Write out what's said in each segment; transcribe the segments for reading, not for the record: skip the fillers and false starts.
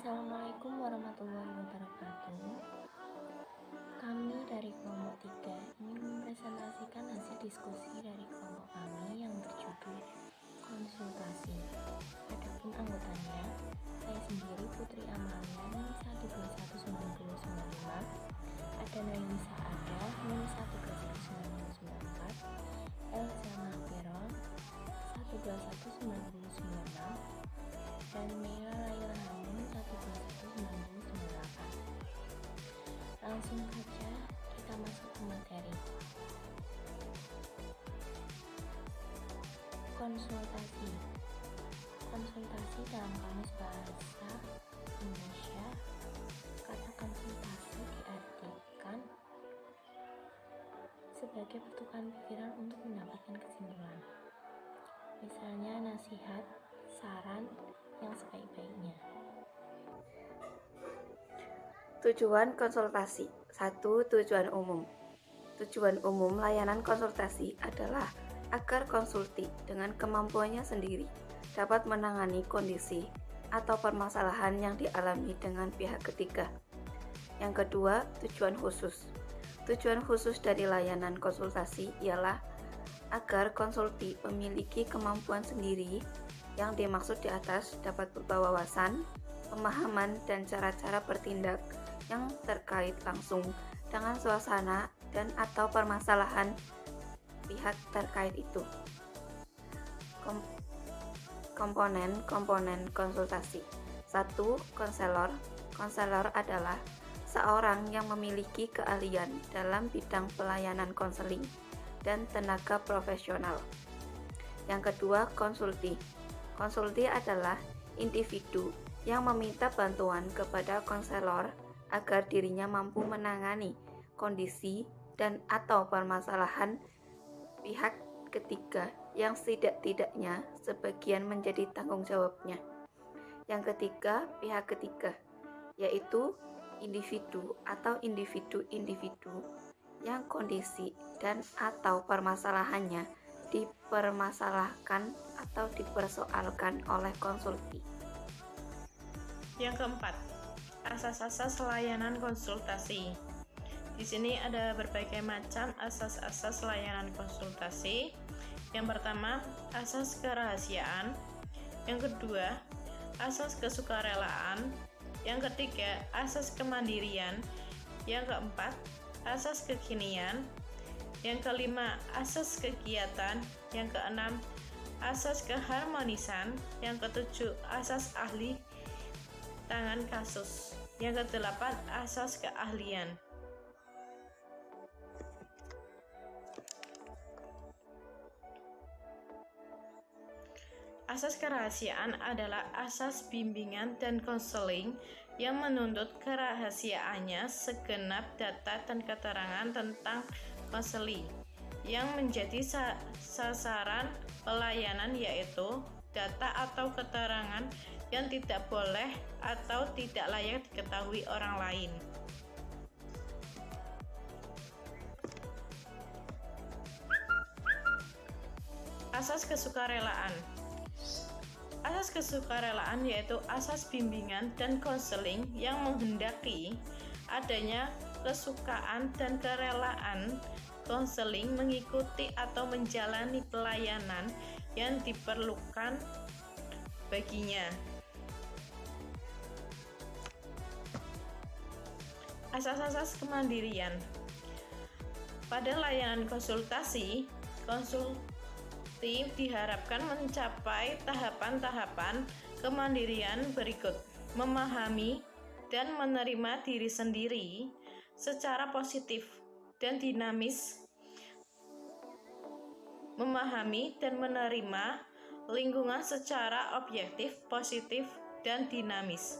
Assalamualaikum warahmatullahi wabarakatuh. Kami dari kelompok 3 ingin mempresentasikan hasil diskusi dari kelompok kami yang berjudul konsultasi. Adapun anggotanya, saya sendiri Putri Amalia NIM 1219095, ada Nailisa Ada NIM 12194, Elza Mahfiron 1219096, dan Mela Laila Hamim 1219098. Langsung saja kita masuk ke materi. Konsultasi. Konsultasi dalam Kamus Bahasa Indonesia, kata konsultasi diartikan sebagai pertukaran pikiran untuk mendapatkan kesimpulan. Misalnya nasihat, saran yang sebaik-baiknya. Tujuan konsultasi. 1. Tujuan umum. Tujuan umum layanan konsultasi adalah agar konsulti dengan kemampuannya sendiri dapat menangani kondisi atau permasalahan yang dialami dengan pihak ketiga. Yang kedua, tujuan khusus. Tujuan khusus dari layanan konsultasi ialah agar konsulti memiliki kemampuan sendiri yang dimaksud di atas dapat berupa wawasan, pemahaman, dan cara-cara bertindak yang terkait langsung dengan suasana dan atau permasalahan pihak terkait itu. Komponen konsultasi. 1. Konselor. Konselor adalah seorang yang memiliki keahlian dalam bidang pelayanan konseling dan tenaga profesional. Yang kedua, konsulti. Konsulti adalah individu yang meminta bantuan kepada konselor agar dirinya mampu menangani kondisi dan atau permasalahan pihak ketiga yang setidak-tidaknya sebagian menjadi tanggung jawabnya. Yang ketiga, pihak ketiga, yaitu individu atau individu-individu yang kondisi dan atau permasalahannya dipermasalahkan atau dipersoalkan oleh konsulti. Yang keempat, asas-asas layanan konsultasi. Di sini ada berbagai macam asas-asas layanan konsultasi. Yang pertama, asas kerahasiaan. Yang kedua, asas kesukarelaan. Yang ketiga, asas kemandirian. Yang keempat, asas kekinian. Yang kelima, asas kegiatan. Yang keenam, asas keharmonisan. Yang ketujuh, asas ahli tangan kasus. Yang kedelapan, asas keahlian. Asas kerahasiaan adalah asas bimbingan dan konseling yang menuntut kerahasiaannya segenap data dan keterangan tentang konseli yang menjadi sasaran pelayanan, yaitu data atau keterangan yang tidak boleh atau tidak layak diketahui orang lain. Asas kesukarelaan. Asas kesukarelaan yaitu asas bimbingan dan konseling yang menghendaki adanya kesukaan dan kerelaan konseling mengikuti atau menjalani pelayanan yang diperlukan baginya. Asas-asas kemandirian. Pada layanan konsultasi, diharapkan mencapai tahapan-tahapan kemandirian berikut: memahami dan menerima diri sendiri secara positif dan dinamis, memahami dan menerima lingkungan secara objektif, positif, dan dinamis,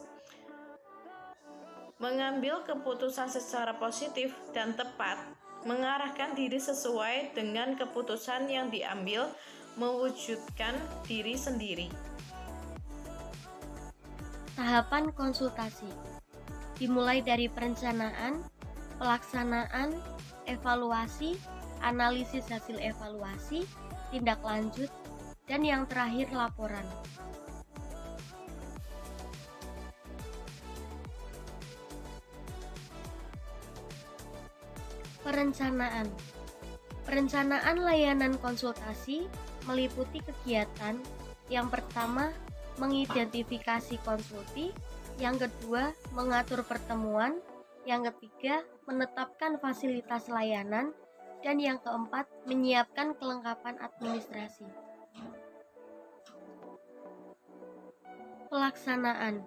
mengambil keputusan secara positif dan tepat, mengarahkan diri sesuai dengan keputusan yang diambil, mewujudkan diri sendiri. Tahapan konsultasi dimulai dari perencanaan, pelaksanaan, evaluasi, analisis hasil evaluasi, tindak lanjut, dan yang terakhir laporan. Perencanaan. Perencanaan layanan konsultasi meliputi kegiatan yang pertama mengidentifikasi konsulti, yang kedua mengatur pertemuan, yang ketiga menetapkan fasilitas layanan, dan yang keempat menyiapkan kelengkapan administrasi. Pelaksanaan.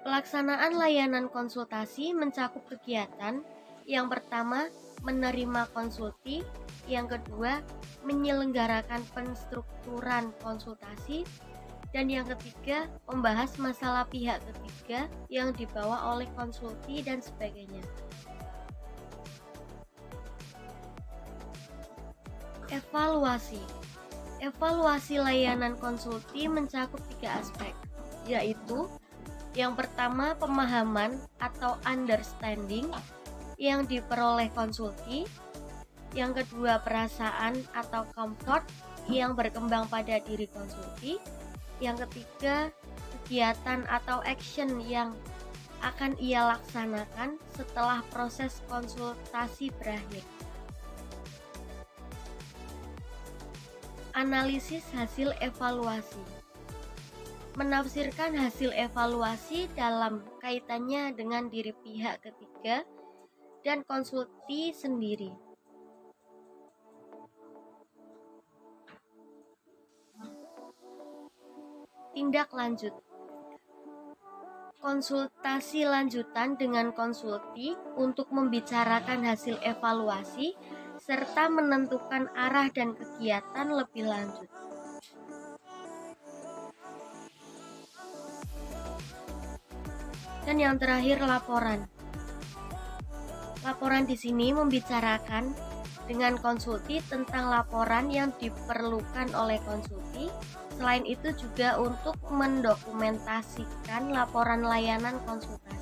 Pelaksanaan layanan konsultasi mencakup kegiatan yang pertama menerima konsulti, yang kedua menyelenggarakan penstrukturan konsultasi, dan yang ketiga membahas masalah pihak ketiga yang dibawa oleh konsulti dan sebagainya. Evaluasi. Evaluasi layanan konsulti mencakup 3 aspek, yaitu yang pertama pemahaman atau understanding yang diperoleh konsulti, yang kedua perasaan atau comfort yang berkembang pada diri konsulti, yang ketiga kegiatan atau action yang akan ia laksanakan setelah proses konsultasi berakhir. Analisis hasil evaluasi. Menafsirkan hasil evaluasi dalam kaitannya dengan diri pihak ketiga dan konsulti sendiri. Tindak lanjut. Konsultasi lanjutan dengan konsulti untuk membicarakan hasil evaluasi serta menentukan arah dan kegiatan lebih lanjut. Dan yang terakhir laporan. Laporan di sini membicarakan dengan konsulti tentang laporan yang diperlukan oleh konsulti. Selain itu juga untuk mendokumentasikan laporan layanan konsultasi.